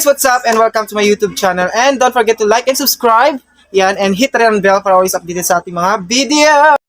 guys, what's up and welcome to my YouTube channel. And don't forget to like and subscribe. Yan, and hit the bell para always updated sa ating mga video.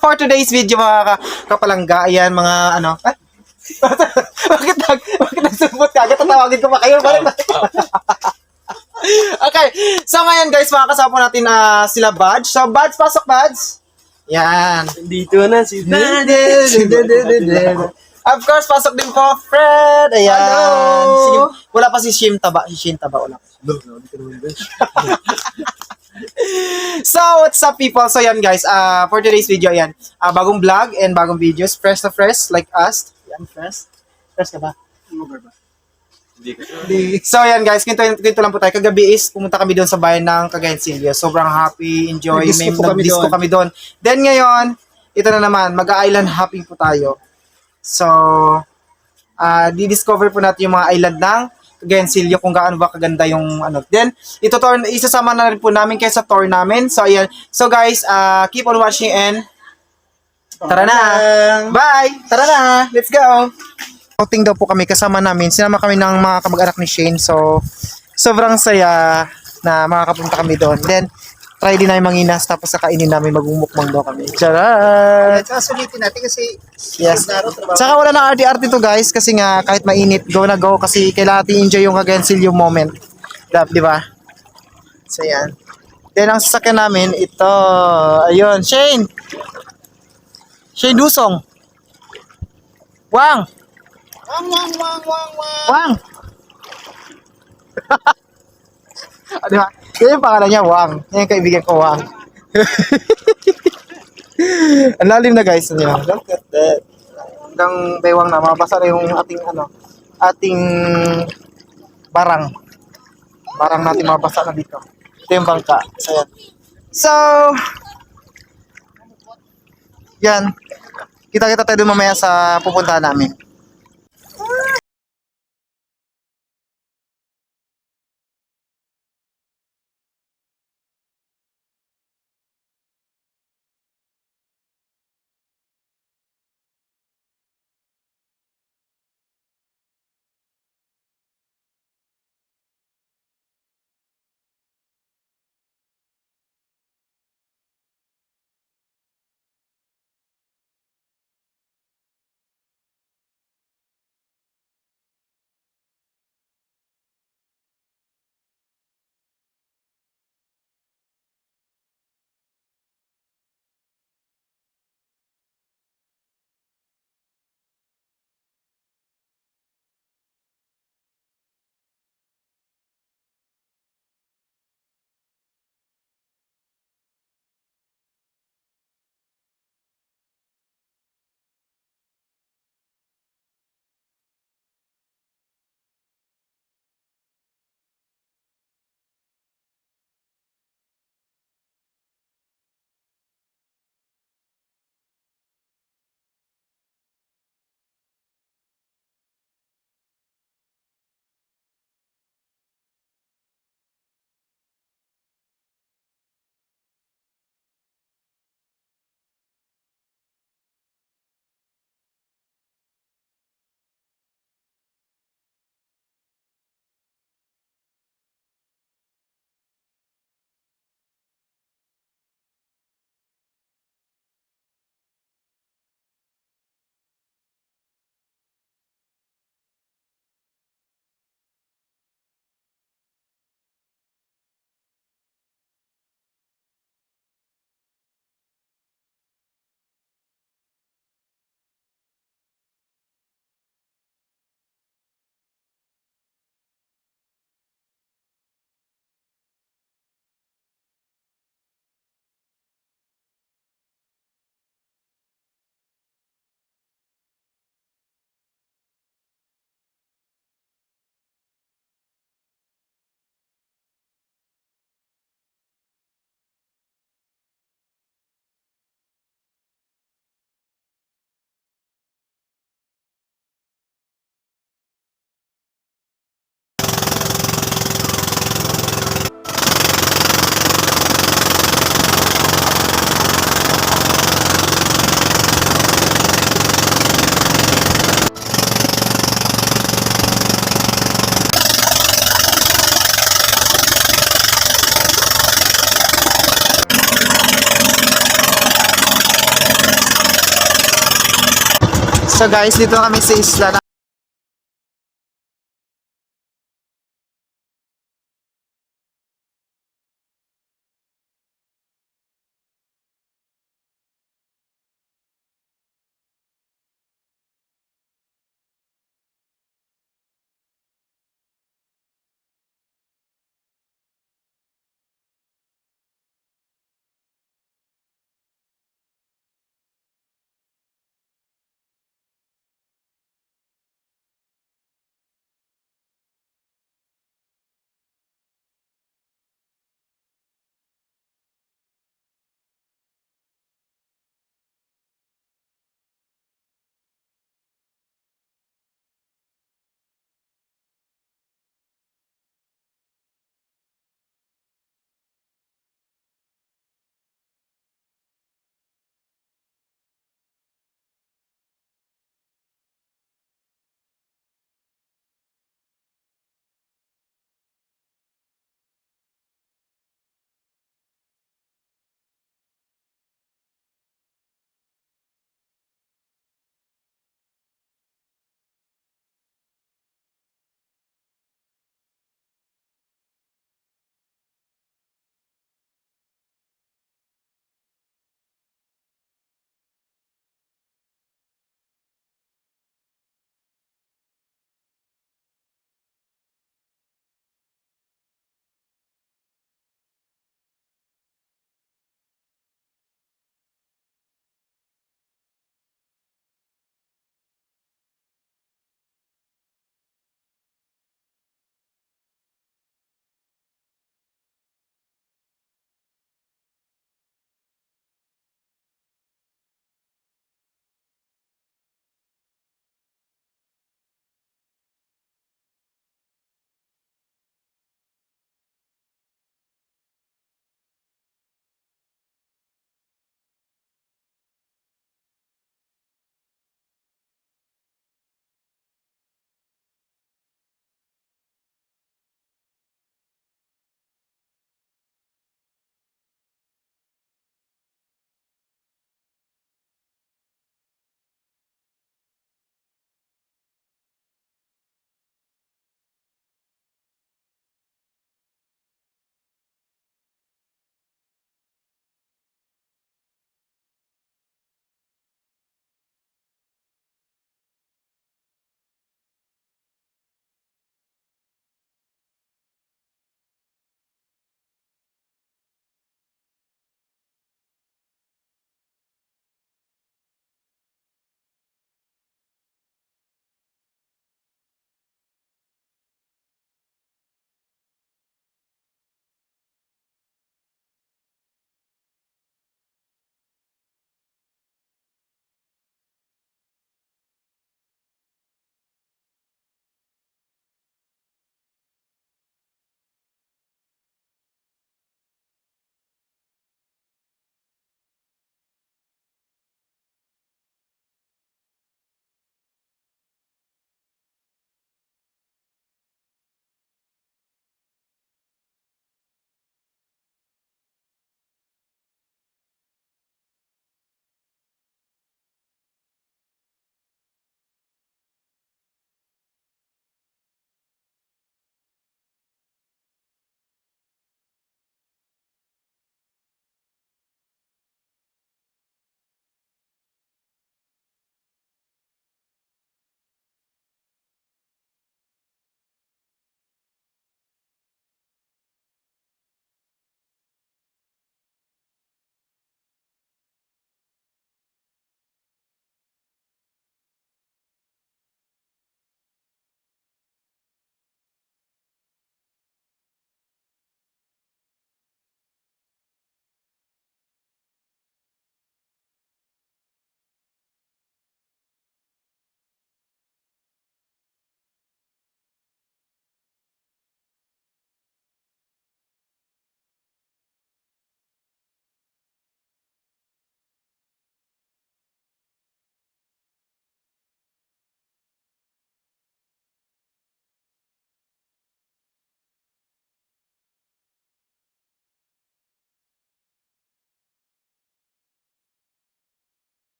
For today's video mga kapalangga, ayan mga ano, bakit nagsubot ka? Tatawagin ko pa kayo. Okay, so ngayon guys, mga kasama natin sila Buds. So Buds, pasok Buds. Yan. Dito na si Of course, pasok din po Fred. Ayan. Hello. Sige, wala pa si Shin Taba. Si Shin Taba wala. So, what's up people? So, yan guys, for today's video, yan, bagong vlog and bagong videos, fresh na fresh, like us. Yan, fresh. Fresh ka ba? So, yan guys, kinto lang po tayo. Kagabi is, pumunta kami doon sa bayan ng Cagayan Silvio. Sobrang happy, enjoy, nag-disco kami doon. Then ngayon, ito na naman, mag-island hopping po tayo. So, di-discover po natin yung mga island ng Cagayan Silvio kung gaano ba kaganda yung ano. Then, isasama na rin po namin kayo sa tour namin. So, ayan. So, guys, keep on watching and tara na! Bye! Tara na! Let's go! Outing daw po kami, kasama namin. Sinama kami ng mga kamag-anak ni Shane. So, sobrang saya na makakapunta kami doon. Then, try din namin manginas tapos kakainin namin, magmumukbang daw kami. Charat! Tsaka sulitin natin kasi Yes. Tsaka wala nang RT-RT to guys kasi nga kahit mainit, go na go kasi kailangan natin enjoy yung Cagayan Silvio moment. Di ba? So yan. Then ang sasakyan namin, ito. Ayun, Shane! Shane Dusong! Wang! Wang! Di ba? Yan yung pangalan niya, Wang. Yan yung kaibigan ko, Wang. Ang lalim na guys. Look at that. Hanggang bewang na, mabasa na yung ating barang. Barang natin mabasa na dito. Ito yung bangka. So, yan. So, yan. Kita-kita tayo dun mamaya sa pupuntahan namin. So guys, dito na kami sa isla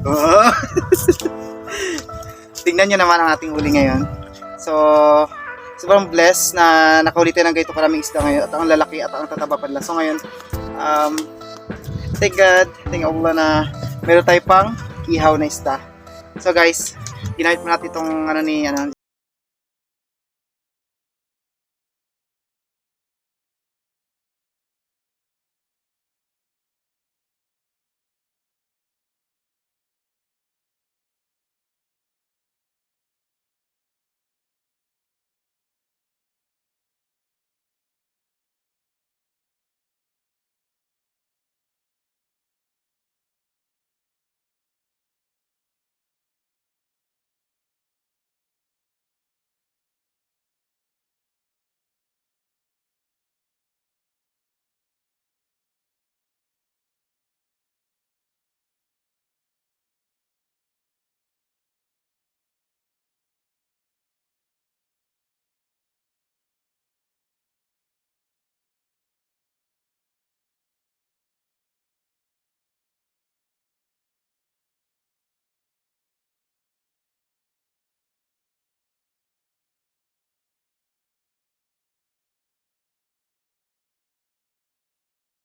Oo. Tingnan nyo naman ang ating uli ngayon. So, sobrang blessed na nakahuli tayo ng ganito karaming isda ngayon. At ang lalaki at ang tataba pa nila. So ngayon, thank God, thank Allah na meron tayo pang ihaw na isda. So guys, ginamit mo natin itong ano ni